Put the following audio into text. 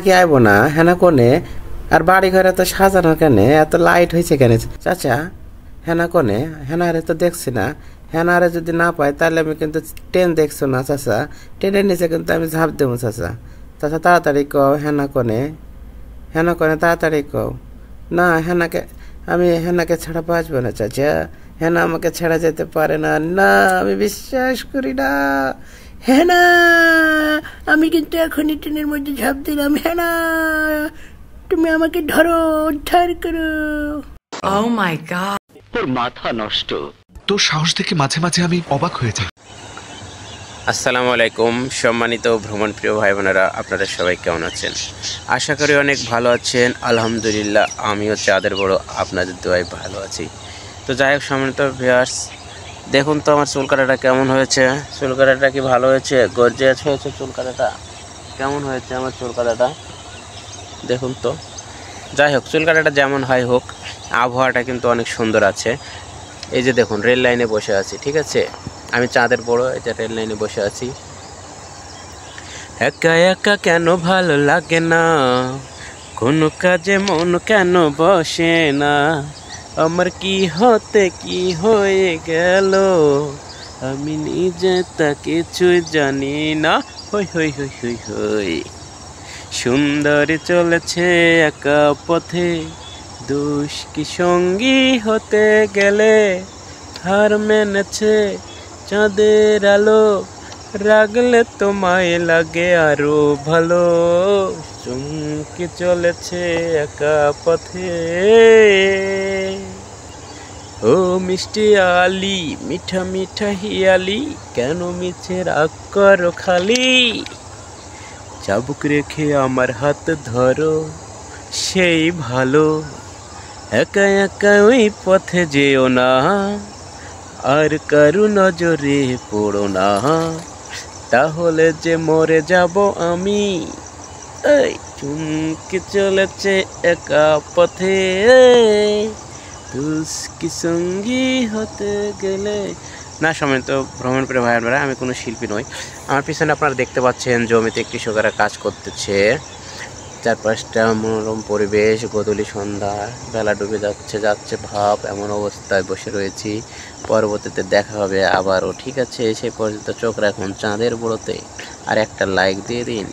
কি আইব না হেনা কোনে? আর বাড়ি ঘরে তো সাজানো কেন, এত লাইট হয়েছে কেন চাচা? হেনা কোনে? হেনারে তো দেখছি না। হেনারে যদি না পাই তাহলে আমি কিন্তু ট্রেন দেখছো না চাচা, ট্রেনের নিচে কিন্তু আমি ঝাঁপ দেবো চাচা। চাচা তাড়াতাড়ি কও হেনা কোনে? হেনা কোনে তাড়াতাড়ি কও। না হেনাকে, আমি হেনাকে ছাড়া বাঁচবো না চাচা। হেনা আমাকে ছেড়ে যেতে পারে না। না, আমি বিশ্বাস করি না। হেনা, আমি কিন্তু এখনই ট্রেনের মধ্যে ঝাঁপ দিলাম। হেনা, তুমি আমাকে ধরো, উদ্ধার করো। Oh my god. তোর মাথা নষ্ট। তোর সাহস দেখে মাঝে মাঝে আমি অবাক হয়ে যাই। আসসালামু আলাইকুম সম্মানিত ভ্রমণ প্রিয় ভাই বোনেরা, আপনারা সবাই কেমন আছেন? আশা করি অনেক ভালো আছেন। আলহামদুলিল্লাহ আমিও চাঁদের বড় আপনাদের দোয়ায় ভালো আছি। তো যাই হোক সম্মানিত ভিউয়ার্স, দেখুন তো আমার চুল কাটাটা কেমন হয়েছে। চুল কাটাটা কি ভালো হয়েছে? গর্জিয়াস হয়েছে চুল কাটাটা? কেমন হয়েছে আমার চুল কাটাটা দেখুন তো। যাই হোক, চুল কাটাটা যেমন হয় হোক, আবহাওয়াটা কিন্তু অনেক সুন্দর আছে। এই যে দেখুন রেল লাইনে বসে আছি, ঠিক আছে? আমি চাঁদের বড়, এই যে রেল লাইনে বসে আছি। একা একা কেন ভালো লাগে না, কোনো কাজে মন কেন বসে না, আমার কি হতে কি হয়ে গেল, আমি নিজে তা কিছুই জানি না। হই হই হই হই হই। সুন্দরী চলেছে একা পথে, দোষ কি সঙ্গী হতে গেলে, হার মেনেছে চাঁদের আলো, রাগলে তোমায় লাগে আরো ভালো, চমকে চলেছে একা পথে। ও মিষ্টি আলি, মিঠা মিঠা হিয়ালি, কেন মিছে রাগ করো খালি, চাবুক রেখে আমার হাত ধরো, সেই ভালো, একা একা ওই পথে যেও না, আর কারু নজরে পড়ো না, তাহলে যে মরে যাব আমি। এই চুমকে চলেছে একা পথে, তুস কি সঙ্গী হতে গেলে। না সম্মানিত ভ্রমণ প্রিয় ভাই বোনেরা, আমি কোনো শিল্পী নই। আমার পিছনে আপনারা দেখতে পাচ্ছেন জমিতে কৃষকেরা কাজ করতেছে। চারপাশটা মনোরম পরিবেশ, গোধূলি সন্ধ্যা, বেলা ডুবে যাচ্ছে যাচ্ছে ভাব, এমন অবস্থায় বসে রয়েছি। পরবর্তীতে দেখা হবে আবারও, ঠিক আছে? সেই পর্যন্ত চোখ রাখুন চাঁদের বড়োতে, আর একটা লাইক দিয়ে দিন।